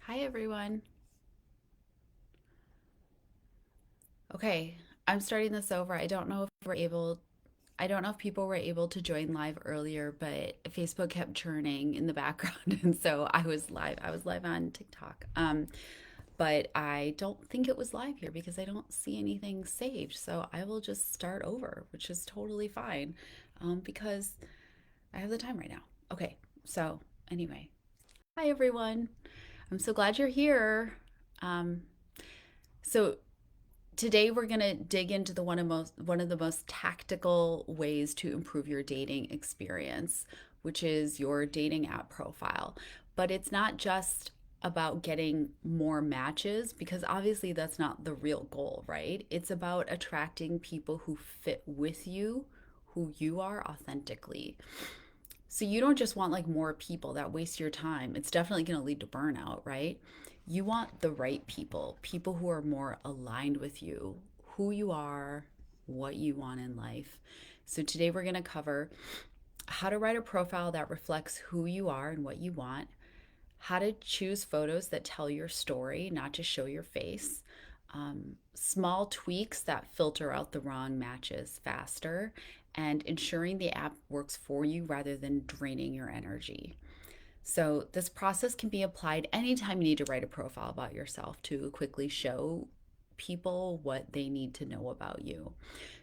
Hi, everyone. Okay, I'm starting this over. I don't know if people were able to join live earlier, but Facebook kept churning in the background. And so I was live on TikTok. But I don't think it was live here because I don't see anything saved. So I will just start over, which is totally fine because I have the time right now. Okay, so anyway, hi, everyone. I'm so glad you're here. Um, so Today we're going to dig into the one of the most tactical ways to improve your dating experience, which is your dating app profile. But it's not just about getting more matches because obviously that's not the real goal, right? It's about attracting people who fit with you, who you are authentically. So you don't just want like more people that waste your time. It's definitely going to lead to burnout, right? You want the right people, people who are more aligned with you, who you are, what you want in life. So today we're going to cover how to write a profile that reflects who you are and what you want, how to choose photos that tell your story, not just show your face, small tweaks that filter out the wrong matches faster, and ensuring the app works for you rather than draining your energy. So, this process can be applied anytime you need to write a profile about yourself to quickly show people what they need to know about you.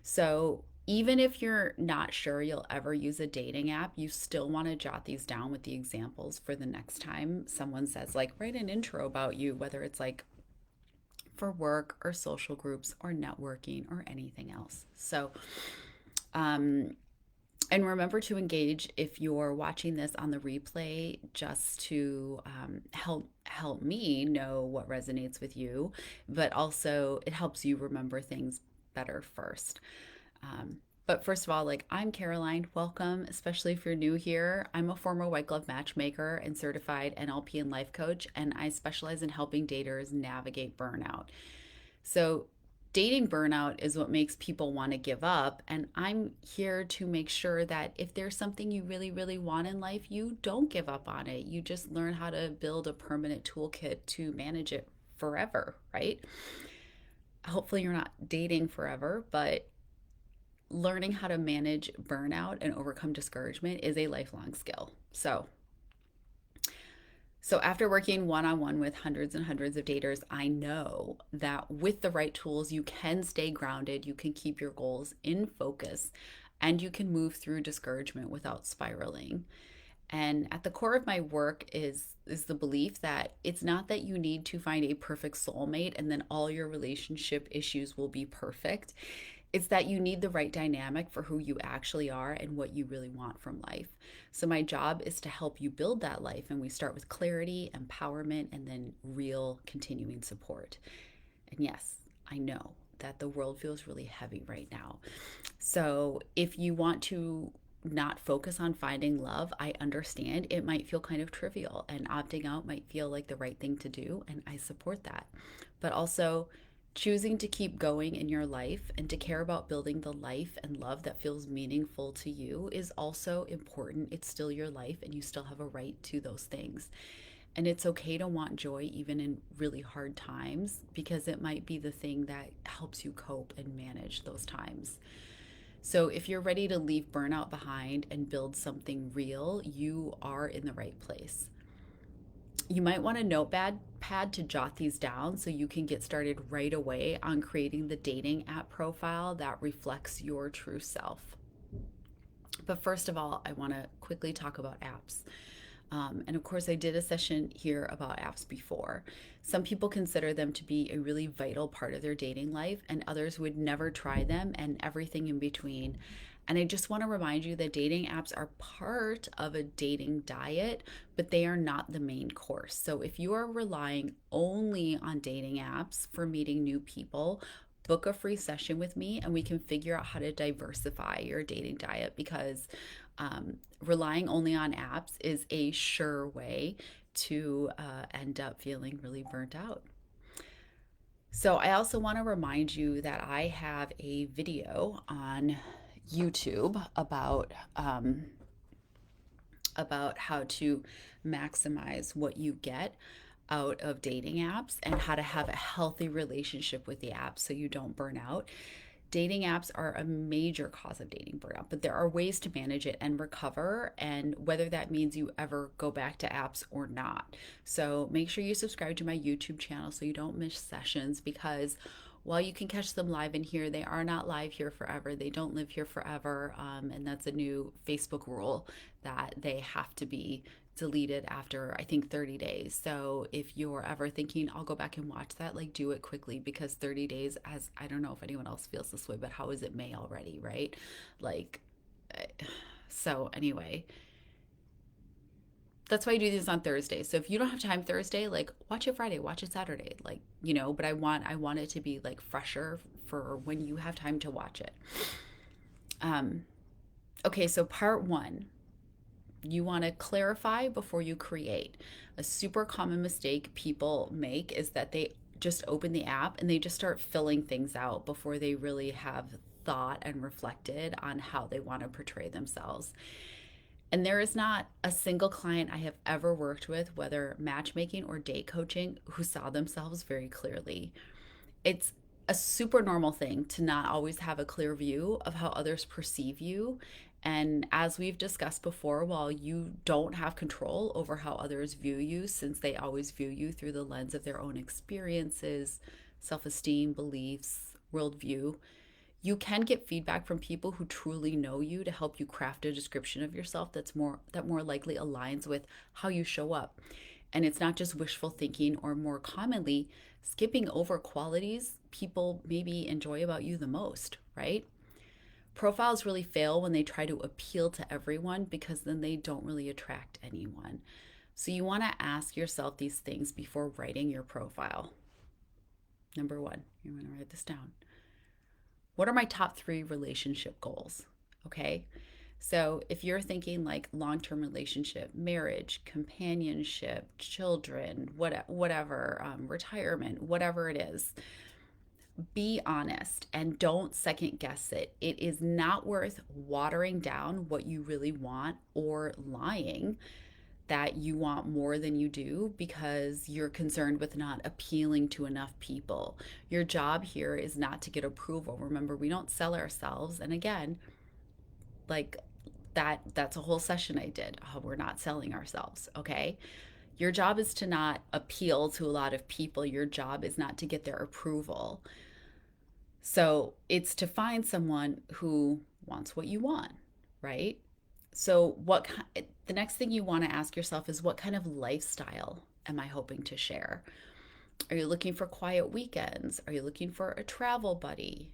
So, even if you're not sure you'll ever use a dating app, you still want to jot these down with the examples for the next time someone says, like, write an intro about you, whether it's like for work or social groups or networking or anything else. Um, and remember to engage if you're watching this on the replay, just to help me know what resonates with you, but also it helps you remember things better first. But first of all, like, I'm Caroline. Welcome, especially if you're new here. I'm a former White Glove matchmaker and certified NLP and life coach, and I specialize in helping daters navigate burnout. So, dating burnout is what makes people want to give up. And I'm here to make sure that if there's something you really, really want in life, you don't give up on it. You just learn how to build a permanent toolkit to manage it forever, right? Hopefully, you're not dating forever, but learning how to manage burnout and overcome discouragement is a lifelong skill. So after working one on one with hundreds and hundreds of daters, I know that with the right tools, you can stay grounded, you can keep your goals in focus, and you can move through discouragement without spiraling. And at the core of my work is the belief that it's not that you need to find a perfect soulmate and then all your relationship issues will be perfect. It's that you need the right dynamic for who you actually are and what you really want from life. So, my job is to help you build that life. And we start with clarity, empowerment, and then real continuing support. And yes, I know that the world feels really heavy right now. So, if you want to not focus on finding love, I understand it might feel kind of trivial and opting out might feel like the right thing to do. And I support that. But also, choosing to keep going in your life and to care about building the life and love that feels meaningful to you is also important. It's still your life and you still have a right to those things. And it's okay to want joy even in really hard times because it might be the thing that helps you cope and manage those times. So, if you're ready to leave burnout behind and build something real, you are in the right place. You might want a notepad pad to jot these down so you can get started right away on creating the dating app profile that reflects your true self. But first of all, I want to quickly talk about apps. And of course, I did a session here about apps before. Some people consider them to be a really vital part of their dating life, and others would never try them and everything in between. And I just want to remind you that dating apps are part of a dating diet, but they are not the main course. So if you are relying only on dating apps for meeting new people, book a free session with me and we can figure out how to diversify your dating diet because relying only on apps is a sure way to end up feeling really burnt out. So, I also want to remind you that I have a video on YouTube about how to maximize what you get. out of dating apps and how to have a healthy relationship with the apps so you don't burn out. Dating apps are a major cause of dating burnout, but there are ways to manage it and recover, and whether that means you ever go back to apps or not. So make sure you subscribe to my YouTube channel so you don't miss sessions, because while you can catch them live in here, they are not live here forever. They don't live here forever. And that's a new Facebook rule that they have to be deleted after, I think, 30 days. So if you're ever thinking, I'll go back and watch that, like, do it quickly, because 30 days, as I don't know if anyone else feels this way, but how is it May already, right? Like, so anyway, that's why I do these on Thursday. So if you don't have time Thursday, like, watch it Friday, watch it Saturday, like, but I want it to be like fresher for when you have time to watch it. Um, okay, so part one, you want to clarify before you create. A super common mistake people make is that they just open the app and they just start filling things out before they really have thought and reflected on how they want to portray themselves. And there is not a single client I have ever worked with, whether matchmaking or date coaching, who saw themselves very clearly. It's a super normal thing to not always have a clear view of how others perceive you. And as we've discussed before, while you don't have control over how others view you, since they always view you through the lens of their own experiences, self esteem, beliefs, worldview, you can get feedback from people who truly know you to help you craft a description of yourself that more likely aligns with how you show up. And it's not just wishful thinking, or more commonly skipping over qualities people maybe enjoy about you the most, right? Profiles really fail when they try to appeal to everyone, because then they don't really attract anyone. So you want to ask yourself these things before writing your profile. Number one, you want to write this down. What are my top 3 relationship goals? Okay. So if you're thinking like long-term relationship, marriage, companionship, children, whatever, retirement, whatever it is, be honest and don't second guess it. It is not worth watering down what you really want, or lying that you want more than you do because you're concerned with not appealing to enough people. Your job here is not to get approval. Remember, we don't sell ourselves. And again, like, that's a whole session I did, how we're not selling ourselves, okay? Your job is to not appeal to a lot of people. Your job is not to get their approval. So it's to find someone who wants what you want, right? So the next thing you want to ask yourself is, what kind of lifestyle am I hoping to share? Are you looking for quiet weekends? Are you looking for a travel buddy?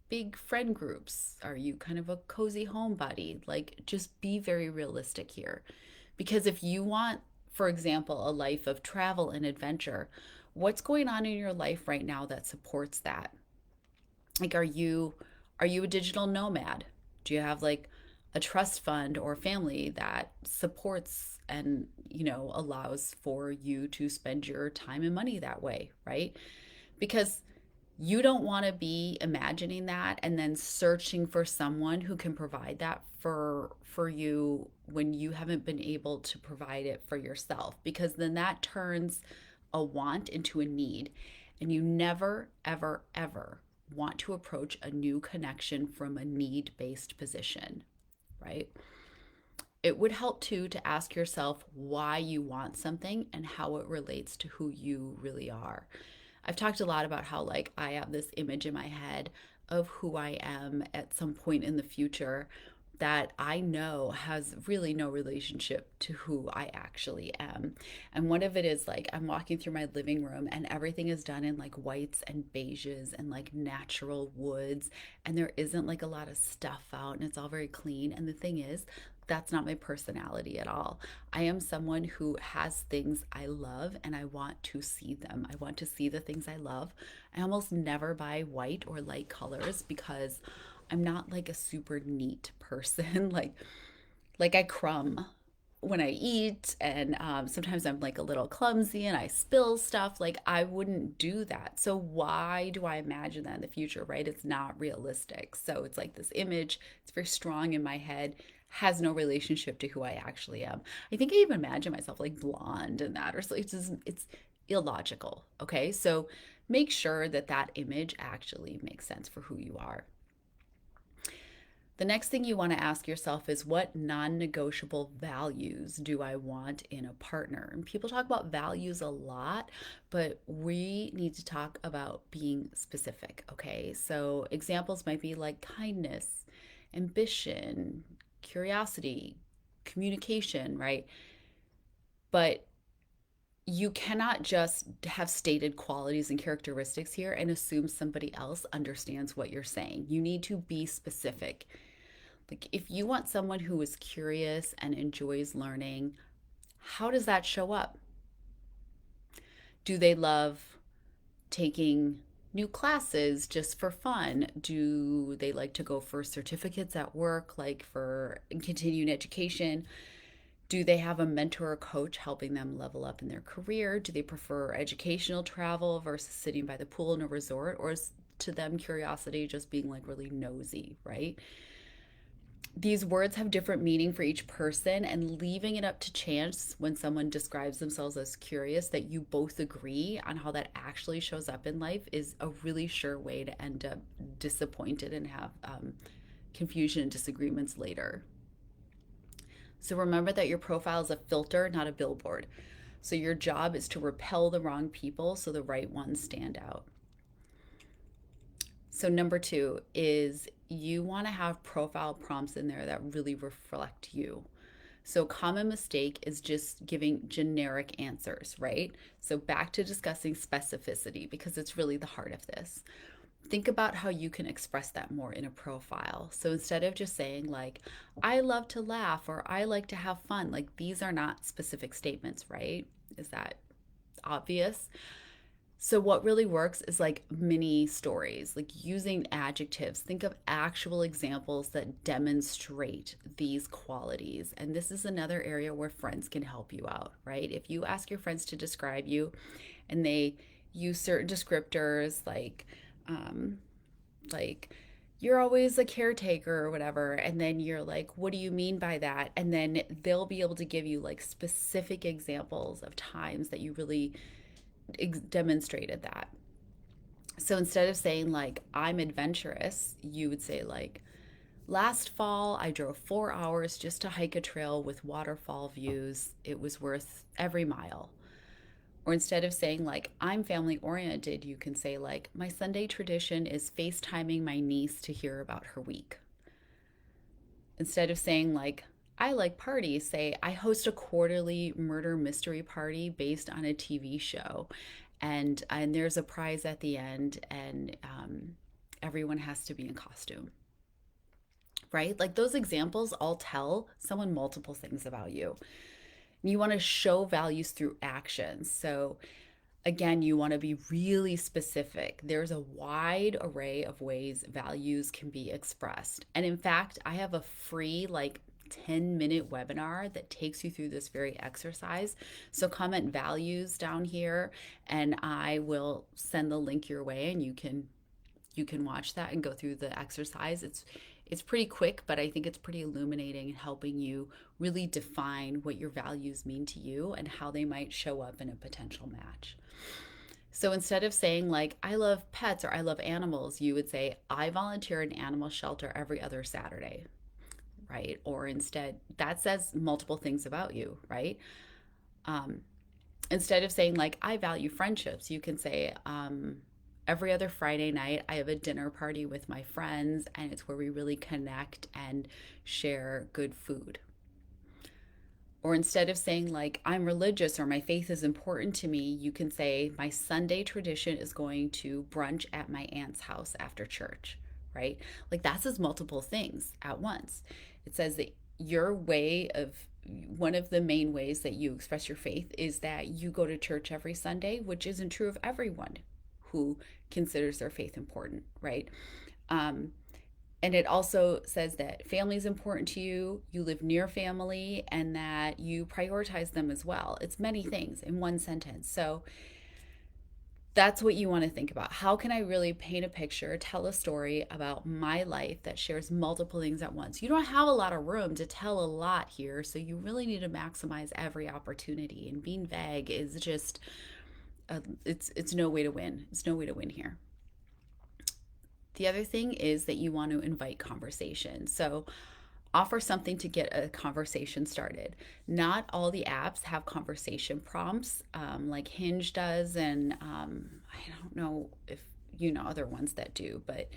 Big friend groups? Are you kind of a cozy home buddy? Like, just be very realistic here. Because if you want, for example, a life of travel and adventure, what's going on in your life right now that supports that? Like, are you a digital nomad? Do you have like a trust fund or family that supports and, allows for you to spend your time and money that way, right? Because you don't want to be imagining that and then searching for someone who can provide that for you when you haven't been able to provide it for yourself, because then that turns a want into a need. And you never, ever, ever want to approach a new connection from a need based position, right? It would help too to ask yourself why you want something and how it relates to who you really are. I've talked a lot about how, like, I have this image in my head of who I am at some point in the future that I know has really no relationship to who I actually am. And one of it is, like, I'm walking through my living room and everything is done in like whites and beiges and like natural woods, and there isn't like a lot of stuff out, and it's all very clean. And the thing is, that's not my personality at all. I am someone who has things I love and I want to see them. I want to see the things I love. I almost never buy white or light colors because I'm not like a super neat person. like I crumb when I eat, and sometimes I'm like a little clumsy and I spill stuff. Like, I wouldn't do that. So why do I imagine that in the future, right? It's not realistic. So it's like this image, it's very strong in my head. has no relationship to who I actually am. I think I even imagine myself like blonde and that, or so it's illogical. Okay. So make sure that that image actually makes sense for who you are. The next thing you want to ask yourself is, what non negotiable values do I want in a partner? And people talk about values a lot, but we need to talk about being specific, okay? So examples might be like kindness, ambition, curiosity, communication, right? But you cannot just have stated qualities and characteristics here and assume somebody else understands what you're saying. You need to be specific. Like, if you want someone who is curious and enjoys learning, how does that show up? Do they love taking new classes just for fun? Do they like to go for certificates at work, like for continuing education? Do they have a mentor or coach helping them level up in their career? Do they prefer educational travel versus sitting by the pool in a resort? Or is to them curiosity just being like really nosy, right? These words have different meaning for each person, and leaving it up to chance when someone describes themselves as curious that you both agree on how that actually shows up in life is a really sure way to end up disappointed and have confusion and disagreements later. So remember that your profile is a filter, not a billboard. So your job is to repel the wrong people so the right ones stand out. So number two is, you want to have profile prompts in there that really reflect you. So common mistake is just giving generic answers, right? So back to discussing specificity, because it's really the heart of this. Think about how you can express that more in a profile. So instead of just saying like, I love to laugh or I like to have fun, like these are not specific statements, right? Is that obvious? So, what really works is like mini stories, like using adjectives. Think of actual examples that demonstrate these qualities. And this is another area where friends can help you out, right? If you ask your friends to describe you and they use certain descriptors um, like you're always a caretaker or whatever, and then you're like, what do you mean by that? And then they'll be able to give you like specific examples of times that you really demonstrated that. So instead of saying like, I'm adventurous, you would say like, last fall I drove 4 hours just to hike a trail with waterfall views. It was worth every mile. Or instead of saying like, I'm family oriented, you can say like, my Sunday tradition is FaceTiming my niece to hear about her week. Instead of saying like, I like parties, say, I host a quarterly murder mystery party based on a TV show, and there's a prize at the end, and everyone has to be in costume, right? Like those examples all tell someone multiple things about you. You want to show values through actions. So again, you want to be really specific. There's a wide array of ways values can be expressed. And in fact, I have a free, like, 10-minute webinar that takes you through this very exercise. So comment values down here and I will send the link your way, and you can watch that and go through the exercise. It's pretty quick, but I think it's pretty illuminating and helping you really define what your values mean to you and how they might show up in a potential match. So instead of saying like, I love pets or I love animals, you would say, I volunteer in an animal shelter every other Saturday, right? Or instead, that says multiple things about you, right? Um, Instead of saying like, I value friendships, you can say, every other Friday night, I have a dinner party with my friends, and it's where we really connect and share good food. Or instead of saying, like, I'm religious or my faith is important to me, you can say, my Sunday tradition is going to brunch at my aunt's house after church, right? Like, that says multiple things at once. It says that your way of one of the main ways that you express your faith is that you go to church every Sunday, which isn't true of everyone who considers their faith important, right? Um, and it also says that family is important to you, you live near family, and that you prioritize them as well. It's many things in one sentence. So That's what you want to think about. How can I really paint a picture, tell a story about my life that shares multiple things at once? You don't have a lot of room to tell a lot here, so you really need to maximize every opportunity. And being vague is just it's no way to win. It's no way to win here. The other thing is that you want to invite conversation. So offer something to get a conversation started. Not all the apps have conversation prompts like Hinge does, and I don't know if you know other ones that do, but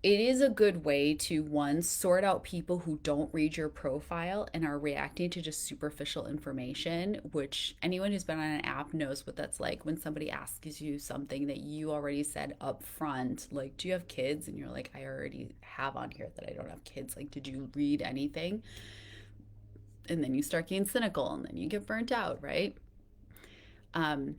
it is a good way to one sort out people who don't read your profile and are reacting to just superficial information, which anyone who's been on an app knows what that's like when somebody asks you something that you already said up front, like, do you have kids? And you're like, I already have on here that I don't have kids. Like, did you read anything? And then you start getting cynical and then you get burnt out, right? um,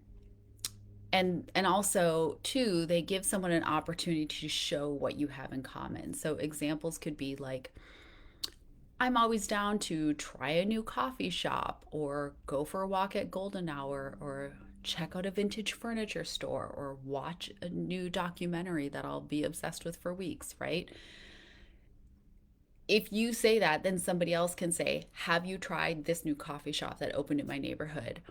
and also too, they give someone an opportunity to show what you have in common. So examples could be like, I'm always down to try a new coffee shop, or go for a walk at golden hour, or check out a vintage furniture store, or watch a new documentary that I'll be obsessed with for weeks, right? If you say that, then somebody else can say, have you tried this new coffee shop that opened in my neighborhood?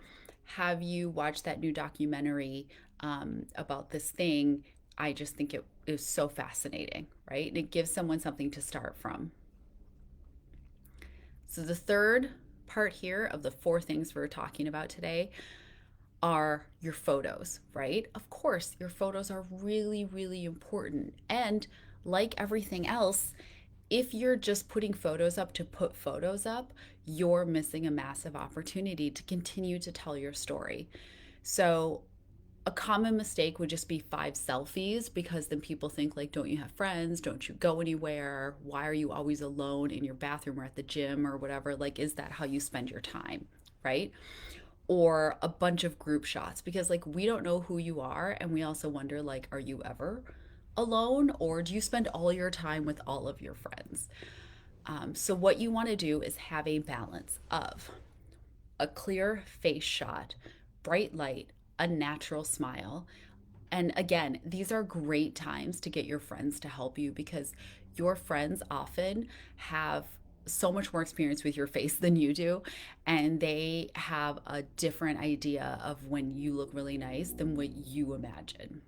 Have you watched that new documentary about this thing? I just think it is so fascinating, right? And it gives someone something to start from. So, the third part here of the four things we're talking about today are your photos, right? Of course, your photos are really, really important. And like everything else, if you're just putting photos up to put photos up, you're missing a massive opportunity to continue to tell your story. So, a common mistake would just be 5 selfies, because then people think like, don't you have friends? Don't you go anywhere? Why are you always alone in your bathroom or at the gym or whatever? Like, is that how you spend your time? Right? Or a bunch of group shots, because like we don't know who you are, and we also wonder like, are you ever alone, or do you spend all your time with all of your friends? So what you want to do is have a balance of a clear face shot, bright light, a natural smile. And again, these are great times to get your friends to help you, because your friends often have so much more experience with your face than you do, and they have a different idea of when you look really nice than what you imagine.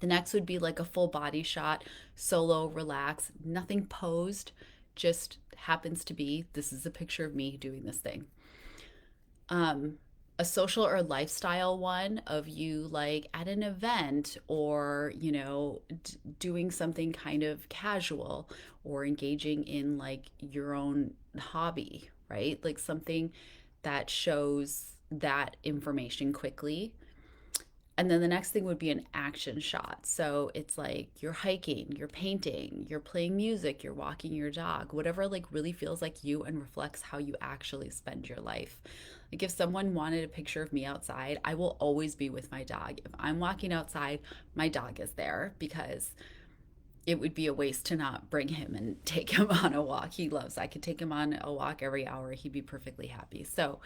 The next would be like a full body shot, solo, relax, nothing posed, just happens to be this is a picture of me doing this thing. um a social or lifestyle one of you like at an event, or doing something kind of casual, or engaging in like your own hobby, right? Like something that shows that information quickly. And then the next thing would be an action shot. So it's like you're hiking, you're painting, you're playing music, you're walking your dog, whatever like really feels like you and reflects how you actually spend your life. Like if someone wanted a picture of me outside, I will always be with my dog. If I'm walking outside, my dog is there, because it would be a waste to not bring him and take him on a walk. He loves, I could take him on a walk every hour. He'd be perfectly happy. So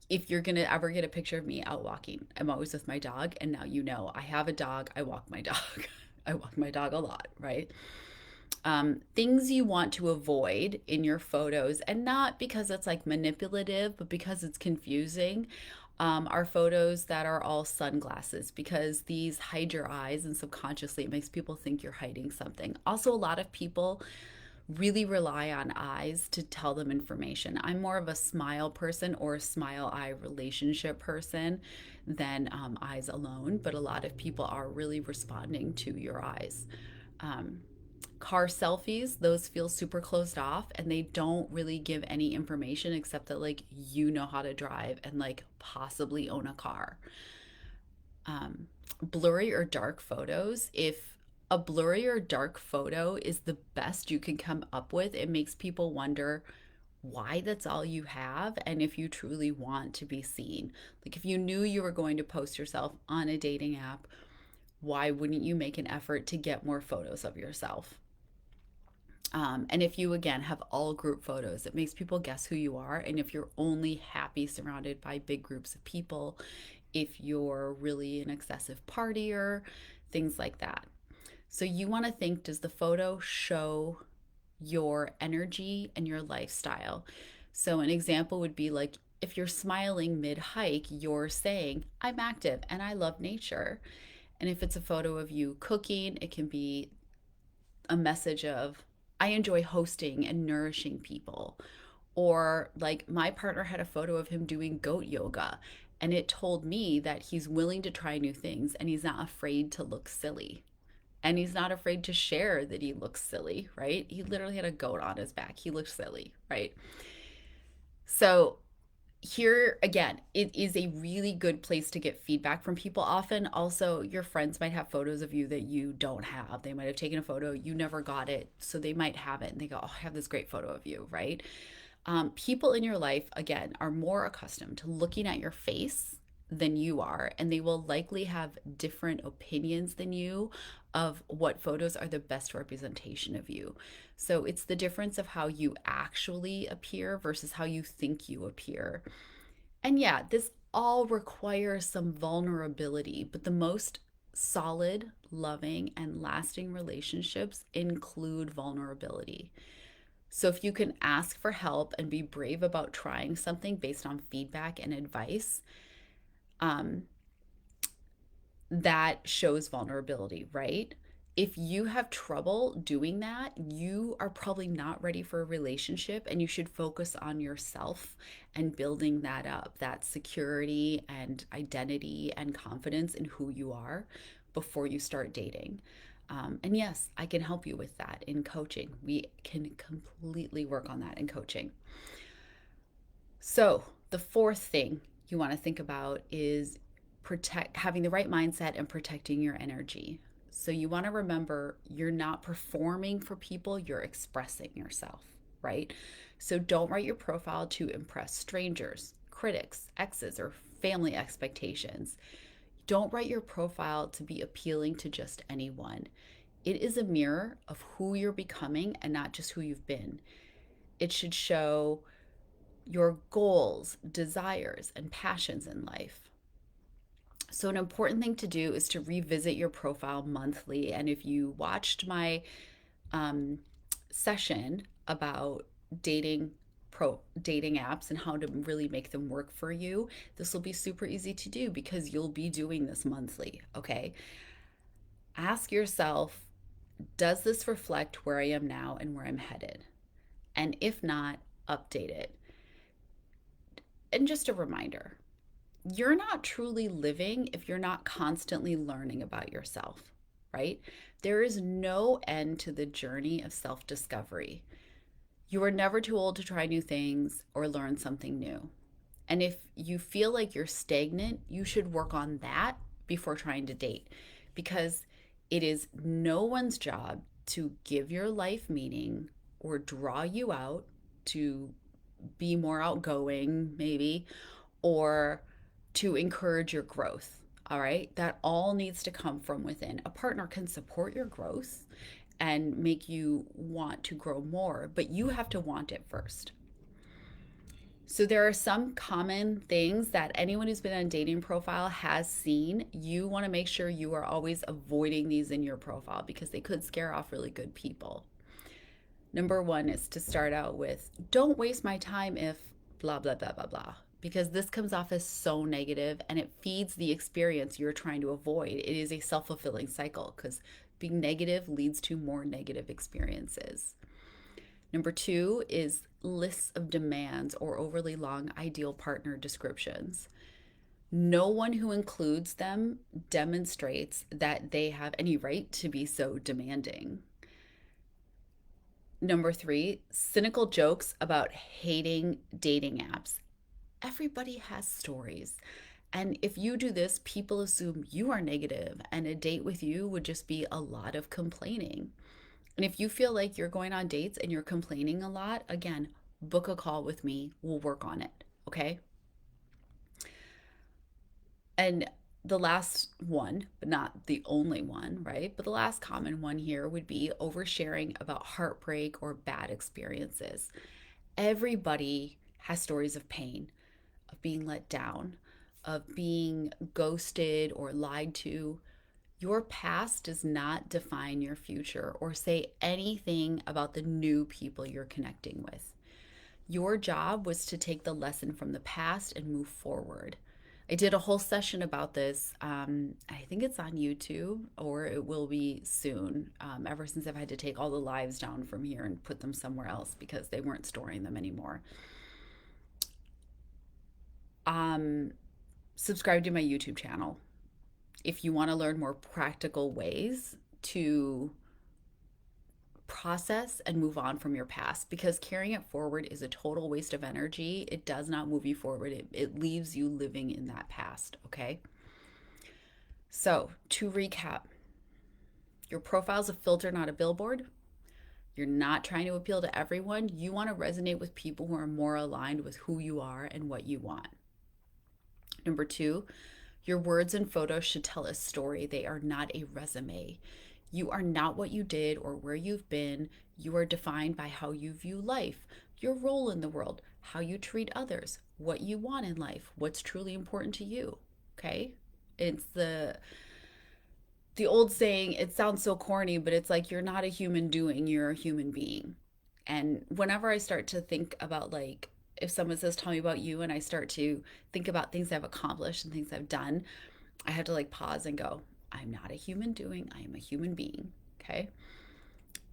if you're gonna ever get a picture of me out walking, I'm always with my dog. And now you know I have a dog. I walk my dog. I walk my dog a lot, right? Things you want to avoid in your photos, and not because it's like manipulative, but because it's confusing, are photos that are all sunglasses, because these hide your eyes and subconsciously it makes people think you're hiding something. Also, a lot of people really rely on eyes to tell them information. I'm more of a smile person, or a smile eye relationship person, than eyes alone, but a lot of people are really responding to your eyes. Um, Car selfies, those feel super closed off, and they don't really give any information except that like you know how to drive and like possibly own a car. Blurry or dark photos, if a blurry or dark photo is the best you can come up with, it makes people wonder why that's all you have, and if you truly want to be seen. Like if you knew you were going to post yourself on a dating app, why wouldn't you make an effort to get more photos of yourself? And if you again have all group photos, it makes people guess who you are. And if you're only happy surrounded by big groups of people, if you're really an excessive partier, things like that. So you want to think, does the photo show your energy and your lifestyle? So an example would be like, if you're smiling mid hike, you're saying, I'm active and I love nature. And if it's a photo of you cooking, it can be a message of, I enjoy hosting and nourishing people. Or like my partner had a photo of him doing goat yoga, and it told me that he's willing to try new things and he's not afraid to look silly. And he's not afraid to share that he looks silly, right? He literally had a goat on his back. He looked silly, right? So here again, it is a really good place to get feedback from people. Often also your friends might have photos of you that you don't have. They might have taken a photo, you never got it, so they might have it and they go, oh, I have this great photo of you, right? People in your life, again, are more accustomed to looking at your face than you are, and they will likely have different opinions than you of what photos are the best representation of you. So it's the difference of how you actually appear versus how you think you appear. And yeah, this all requires some vulnerability, but the most solid, loving, and lasting relationships include vulnerability. So if you can ask for help and be brave about trying something based on feedback and advice, um, that shows vulnerability, right? If you have trouble doing that, you are probably not ready for a relationship and you should focus on yourself and building that up, that security and identity and confidence in who you are before you start dating. And yes, I can help you with that in coaching. We can completely work on that in coaching. So, the fourth thing you want to think about is having the right mindset and protecting your energy. So, you want to remember you're not performing for people, you're expressing yourself, right? So, don't write your profile to impress strangers, critics, exes, or family expectations. Don't write your profile to be appealing to just anyone. It is a mirror of who you're becoming and not just who you've been. It should show your goals, desires, and passions in life. So, an important thing to do is to revisit your profile monthly. And if you watched my um, session about dating apps and how to really make them work for you, this will be super easy to do because you'll be doing this monthly. Okay. Ask yourself, does this reflect where I am now and where I'm headed? And if not, update it. And just a reminder, you're not truly living if you're not constantly learning about yourself, right? There is no end to the journey of self discovery. You are never too old to try new things or learn something new. And if you feel like you're stagnant, you should work on that before trying to date because it is no one's job to give your life meaning or draw you out to be more outgoing, maybe, or to encourage your growth. All right. That all needs to come from within. A partner can support your growth and make you want to grow more, but you have to want it first. So there are some common things that anyone who's been on a dating profile has seen. You want to make sure you are always avoiding these in your profile because they could scare off really good people. Number one is to start out with, don't waste my time if blah, blah, blah, blah, blah, because this comes off as so negative and it feeds the experience you're trying to avoid. It is a self fulfilling cycle because being negative leads to more negative experiences. Number two is lists of demands or overly long ideal partner descriptions. No one who includes them demonstrates that they have any right to be so demanding. Number three, cynical jokes about hating dating apps. Everybody has stories. And if you do this, people assume you are negative, and a date with you would just be a lot of complaining. And if you feel like you're going on dates and you're complaining a lot, again, book a call with me. We'll work on it. Okay. And the last one, but not the only one, right? But the last common one here would be oversharing about heartbreak or bad experiences. Everybody has stories of pain, of being let down, of being ghosted or lied to, your past does not define your future or say anything about the new people you're connecting with. Your job was to take the lesson from the past and move forward. I did a whole session about this. I think it's on YouTube or it will be soon, ever since I've had to take all the lives down from here and put them somewhere else because they weren't storing them anymore. Um, Subscribe to my YouTube channel if you want to learn more practical ways to process and move on from your past, because carrying it forward is a total waste of energy. It does not move you forward, it leaves you living in that past. Okay. So, to recap, your profile is a filter, not a billboard. You're not trying to appeal to everyone. You want to resonate with people who are more aligned with who you are and what you want. Number two, your words and photos should tell a story. They are not a resume. You are not what you did or where you've been. You are defined by how you view life, your role in the world, how you treat others, what you want in life, what's truly important to you. Okay? It's the old saying, it sounds so corny, but it's like you're not a human doing, you're a human being. And whenever I start to think about, like, if someone says, tell me about you, and I start to think about things I've accomplished and things I've done, I have to like pause and go, I'm not a human doing, I am a human being. Okay.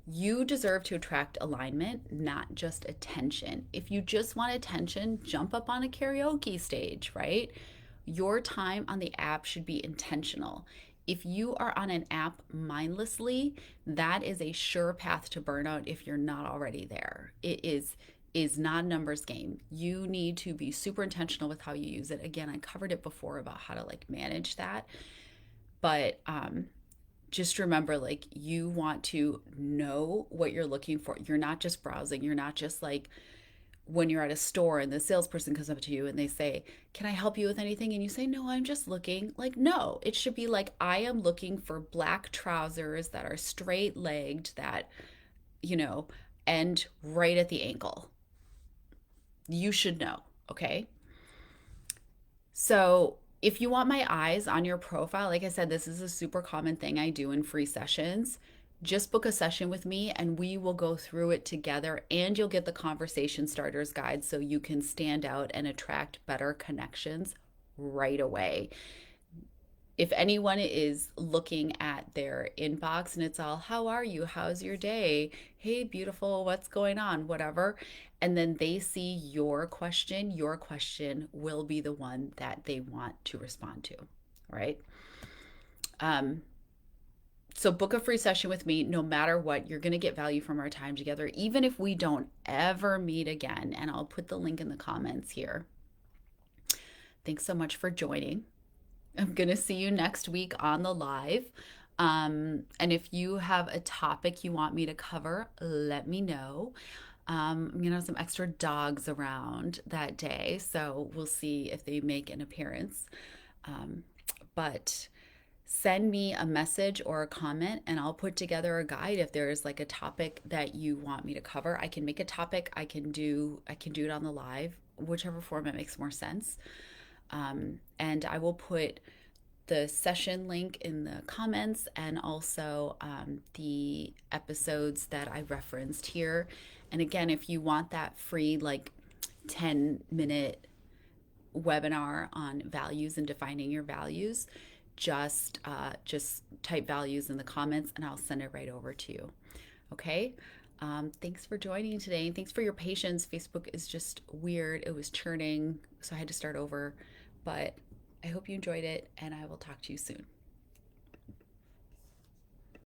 You deserve to attract alignment, not just attention. If you just want attention, jump up on a karaoke stage, right? Your time on the app should be intentional. If you are on an app mindlessly, that is a sure path to burnout if you're not already there. It is not a numbers game. You need to be super intentional with how you use it. Again, I covered it before about how to like manage that. But just remember, like, you want to know what you're looking for. You're not just browsing. You're not just like when you're at a store and the salesperson comes up to you and they say, can I help you with anything? And you say, no, I'm just looking. Like, no, it should be like, I am looking for black trousers that are straight legged, that, you know, end right at the ankle. You should know. Okay. So, if you want my eyes on your profile, like I said, this is a super common thing I do in free sessions. Just book a session with me and we will go through it together, and you'll get the conversation starters guide so you can stand out and attract better connections right away. If anyone is looking at their inbox and it's all, how are you? How's your day? Hey, beautiful, what's going on? Whatever. And then they see your question will be the one that they want to respond to, right? Um, so book a free session with me. No matter what, you're going to get value from our time together, even if we don't ever meet again. And I'll put the link in the comments here. Thanks so much for joining. I'm going to see you next week on the live. And if you have a topic you want me to cover, let me know. I'm going to have some extra dogs around that day, so we'll see if they make an appearance. But send me a message or a comment and I'll put together a guide. If there's like a topic that you want me to cover, I can make a topic. I can do it on the live, whichever format makes more sense. And I will put the session link in the comments, and also the episodes that I referenced here. And again, if you want that free, like 10-minute webinar on values and defining your values, just type values in the comments and I'll send it right over to you. Okay. Thanks for joining today, and thanks for your patience. Facebook is just weird. It was churning, so I had to start over. But I hope you enjoyed it, and I will talk to you soon.